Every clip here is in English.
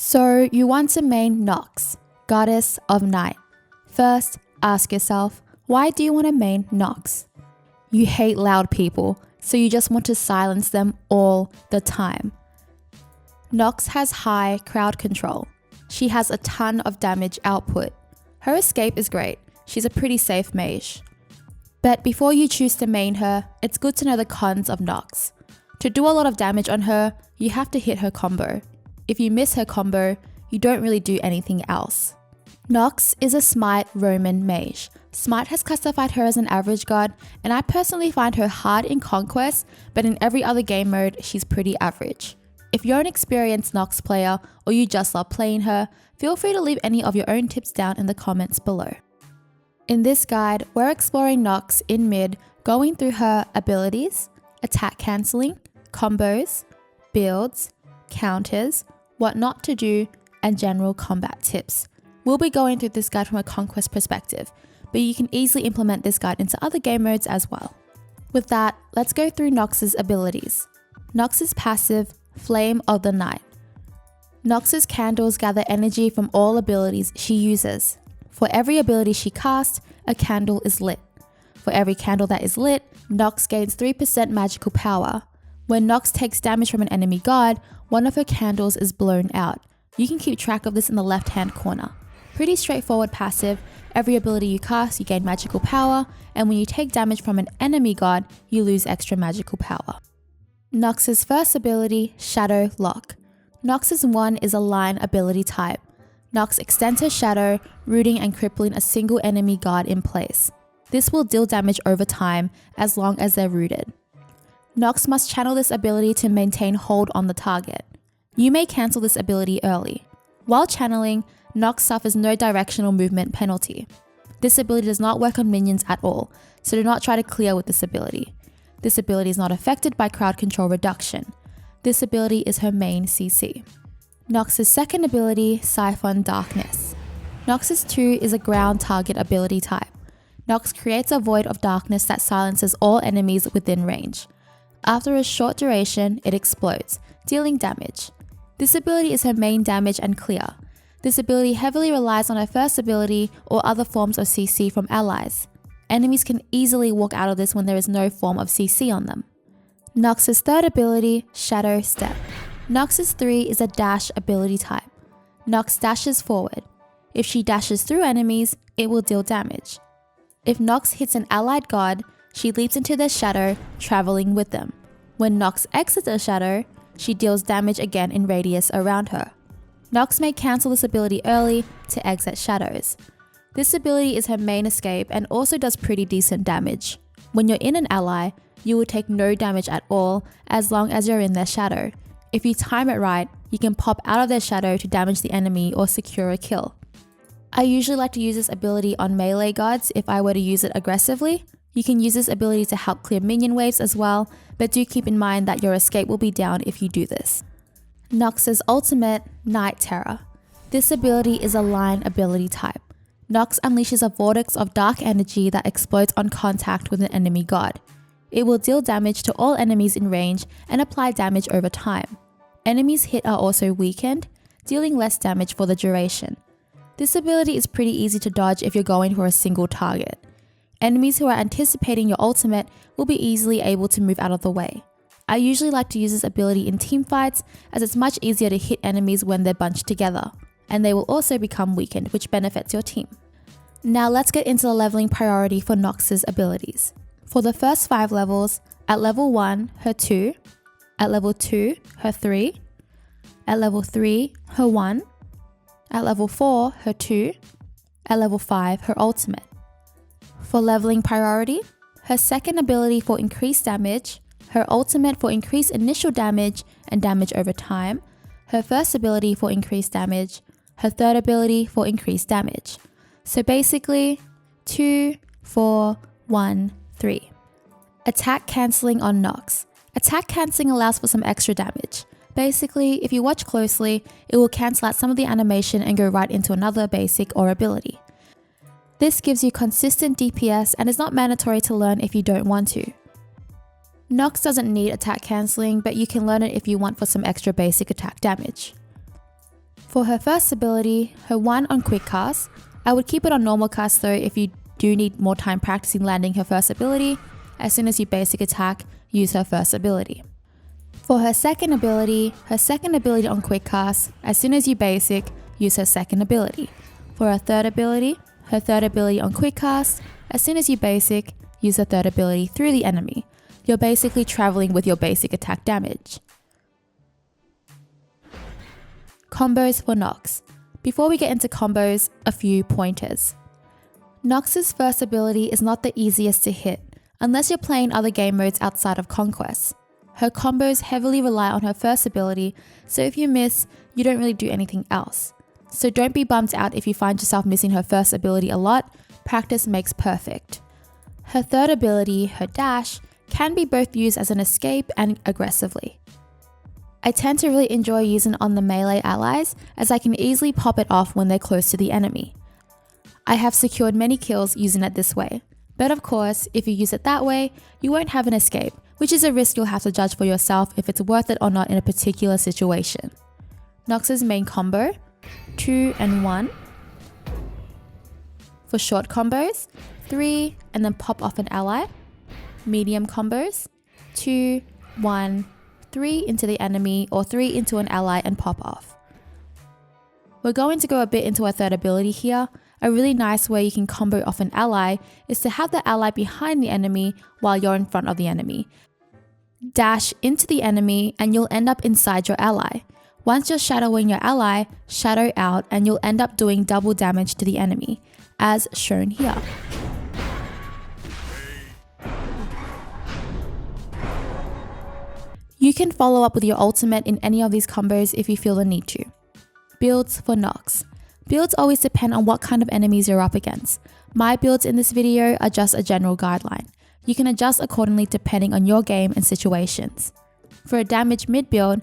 So you want to main Nox, Goddess of Night. First, ask yourself, why do you want to main Nox? You hate loud people, so you just want to silence them all the time. Nox has high crowd control. She has a ton of damage output. Her escape is great. She's a pretty safe mage. But before you choose to main her, it's good to know the cons of Nox. To do a lot of damage on her, you have to hit her combo. If you miss her combo, you don't really do anything else. Nox is a SMITE Roman mage. SMITE has classified her as an average god, and I personally find her hard in Conquest, but in every other game mode, she's pretty average. If you're an experienced Nox player, or you just love playing her, feel free to leave any of your own tips down in the comments below. In this guide, we're exploring Nox in mid, going through her abilities, attack cancelling, combos, builds, counters, what not to do, and general combat tips. We'll be going through this guide from a Conquest perspective, but you can easily implement this guide into other game modes as well. With that, let's go through Nox's abilities. Nox's passive, Flame of the Night. Nox's candles gather energy from all abilities she uses. For every ability she casts, a candle is lit. For every candle that is lit, Nox gains 3% magical power. When Nox takes damage from an enemy god, one of her candles is blown out. You can keep track of this in the left-hand corner. Pretty straightforward passive. Every ability you cast, you gain magical power, and when you take damage from an enemy god, you lose extra magical power. Nox's first ability, Shadow Lock. Nox's 1 is a line ability type. Nox extends her shadow, rooting and crippling a single enemy god in place. This will deal damage over time as long as they're rooted. Nox must channel this ability to maintain hold on the target. You may cancel this ability early. While channeling, Nox suffers no directional movement penalty. This ability does not work on minions at all, so do not try to clear with this ability. This ability is not affected by crowd control reduction. This ability is her main CC. Nox's second ability, Siphon Darkness. Nox's 2 is a ground target ability type. Nox creates a void of darkness that silences all enemies within range. After a short duration, it explodes, dealing damage. This ability is her main damage and clear. This ability heavily relies on her first ability or other forms of CC from allies. Enemies can easily walk out of this when there is no form of CC on them. Nox's third ability, Shadow Step. Nox's 3 is a dash ability type. Nox dashes forward. If she dashes through enemies, it will deal damage. If Nox hits an allied god, she leaps into their shadow, traveling with them. When Nox exits a shadow, she deals damage again in radius around her. Nox may cancel this ability early to exit shadows. This ability is her main escape and also does pretty decent damage. When you're in an ally, you will take no damage at all as long as you're in their shadow. If you time it right, you can pop out of their shadow to damage the enemy or secure a kill. I usually like to use this ability on melee gods if I were to use it aggressively. You can use this ability to help clear minion waves as well, but do keep in mind that your escape will be down if you do this. Nox's ultimate, Night Terror. This ability is a line ability type. Nox unleashes a vortex of dark energy that explodes on contact with an enemy god. It will deal damage to all enemies in range and apply damage over time. Enemies hit are also weakened, dealing less damage for the duration. This ability is pretty easy to dodge if you're going for a single target. Enemies who are anticipating your ultimate will be easily able to move out of the way. I usually like to use this ability in teamfights as it's much easier to hit enemies when they're bunched together, and they will also become weakened, which benefits your team. Now let's get into the leveling priority for Nox's abilities. For the first 5 levels, at level 1, her 2, at level 2, her 3, at level 3, her 1, at level 4, her 2, at level 5, her ultimate. For leveling priority, her second ability for increased damage, her ultimate for increased initial damage and damage over time, her first ability for increased damage, her third ability for increased damage. So basically, 2, 4, 1, 3. Attack cancelling on Nox. Attack cancelling allows for some extra damage. Basically, if you watch closely, it will cancel out some of the animation and go right into another basic or ability. This gives you consistent DPS and is not mandatory to learn if you don't want to. Nox doesn't need attack cancelling, but you can learn it if you want for some extra basic attack damage. For her first ability, her 1 on quick cast, I would keep it on normal cast though if you do need more time practicing landing her first ability. As soon as you basic attack, use her first ability. For her second ability on quick cast, as soon as you basic, use her second ability. For her third ability on quick cast, as soon as you basic, use her third ability through the enemy. You're basically traveling with your basic attack damage. Combos for Nox. Before we get into combos, a few pointers. Nox's first ability is not the easiest to hit, unless you're playing other game modes outside of Conquest. Her combos heavily rely on her first ability, so if you miss, you don't really do anything else. So don't be bummed out if you find yourself missing her first ability a lot. Practice makes perfect. Her third ability, her dash, can be both used as an escape and aggressively. I tend to really enjoy using it on the melee allies, as I can easily pop it off when they're close to the enemy. I have secured many kills using it this way, but of course, if you use it that way, you won't have an escape, which is a risk you'll have to judge for yourself if it's worth it or not in a particular situation. Nox's main combo, 2 and 1. For short combos, 3 and then pop off an ally. Medium combos, 2, 1, 3 into the enemy or 3 into an ally and pop off. We're going to go a bit into our third ability here. A really nice way you can combo off an ally is to have the ally behind the enemy while you're in front of the enemy. Dash into the enemy and you'll end up inside your ally. Once you're shadowing your ally, shadow out and you'll end up doing double damage to the enemy, as shown here. You can follow up with your ultimate in any of these combos if you feel the need to. Builds for Nox. Builds always depend on what kind of enemies you're up against. My builds in this video are just a general guideline. You can adjust accordingly depending on your game and situations. For a damage mid build,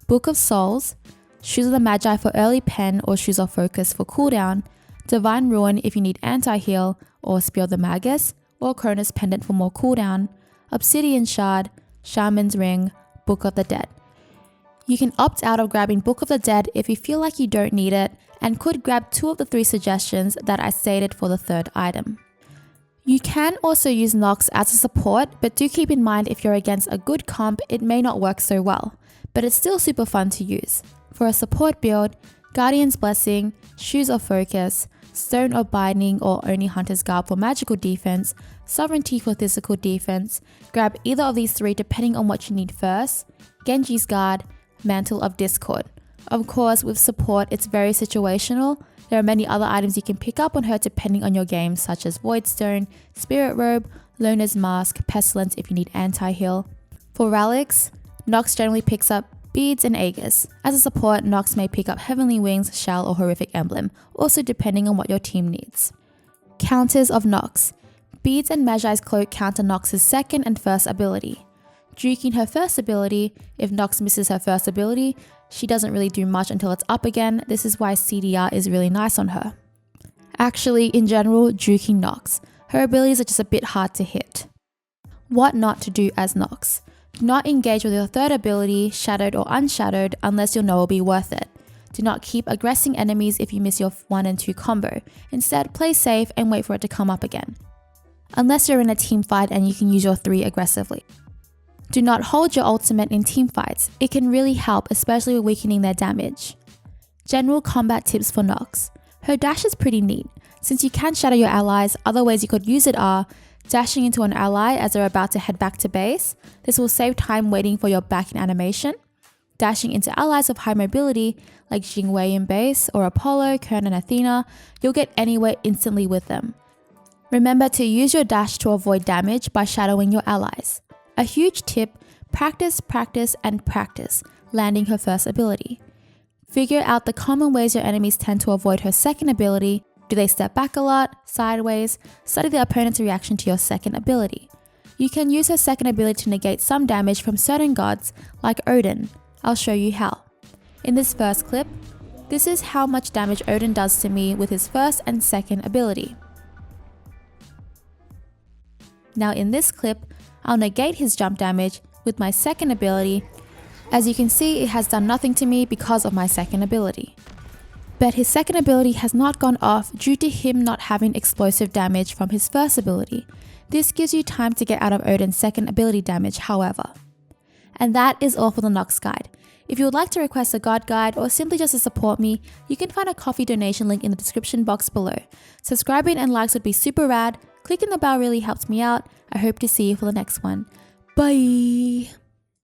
Book of Souls, Shoes of the Magi for early pen or Shoes of Focus for cooldown, Divine Ruin if you need anti-heal, or Spear of the Magus, or Cronus Pendant for more cooldown, Obsidian Shard, Shaman's Ring, Book of the Dead. You can opt out of grabbing Book of the Dead if you feel like you don't need it, and could grab 2 of the 3 suggestions that I stated for the third item. You can also use Nox as a support, but do keep in mind if you're against a good comp, it may not work so well, but it's still super fun to use. For a support build, Guardian's Blessing, Shoes of Focus, Stone of Binding or only Hunter's Garb for magical defense, Sovereignty for physical defense, grab either of these 3 depending on what you need first, Genji's Guard, Mantle of Discord. Of course, with support, it's very situational. There are many other items you can pick up on her depending on your game, such as Voidstone, Spirit Robe, Loner's Mask, Pestilence if you need anti-heal. For relics, Nox generally picks up Beads and Aegis. As a support, Nox may pick up Heavenly Wings, Shell or Horrific Emblem, also depending on what your team needs. Counters of Nox. Beads and Magi's Cloak counter Nox's second and first ability. Juking her first ability, if Nox misses her first ability, she doesn't really do much until it's up again. This is why CDR is really nice on her. Actually, in general, juking Nox. Her abilities are just a bit hard to hit. What not to do as Nox. Do not engage with your third ability, shadowed or unshadowed, unless you know it'll be worth it. Do not keep aggressing enemies if you miss your 1 and 2 combo. Instead, play safe and wait for it to come up again. Unless you're in a team fight and you can use your 3 aggressively. Do not hold your ultimate in team fights. It can really help, especially with weakening their damage. General combat tips for Nox. Her dash is pretty neat. Since you can shadow your allies, other ways you could use it are dashing into an ally as they're about to head back to base. This will save time waiting for your back in animation. Dashing into allies of high mobility like Jingwei in base or Apollo, Kern and Athena, you'll get anywhere instantly with them. Remember to use your dash to avoid damage by shadowing your allies. A huge tip, practice, practice, and practice landing her first ability. Figure out the common ways your enemies tend to avoid her second ability. Do they step back a lot, sideways? Study the opponent's reaction to your second ability. You can use her second ability to negate some damage from certain gods, like Odin. I'll show you how. In this first clip, this is how much damage Odin does to me with his first and second ability. Now in this clip, I'll negate his jump damage with my second ability. As you can see, it has done nothing to me because of my second ability. but his second ability has not gone off due to him not having explosive damage from his first ability. This gives you time to get out of Odin's second ability damage, however. And that is all for the Nox guide. If you would like to request a god guide or simply just to support me, you can find a coffee donation link in the description box below. Subscribing and likes would be super rad. Clicking the bell really helps me out. I hope to see you for the next one. Bye!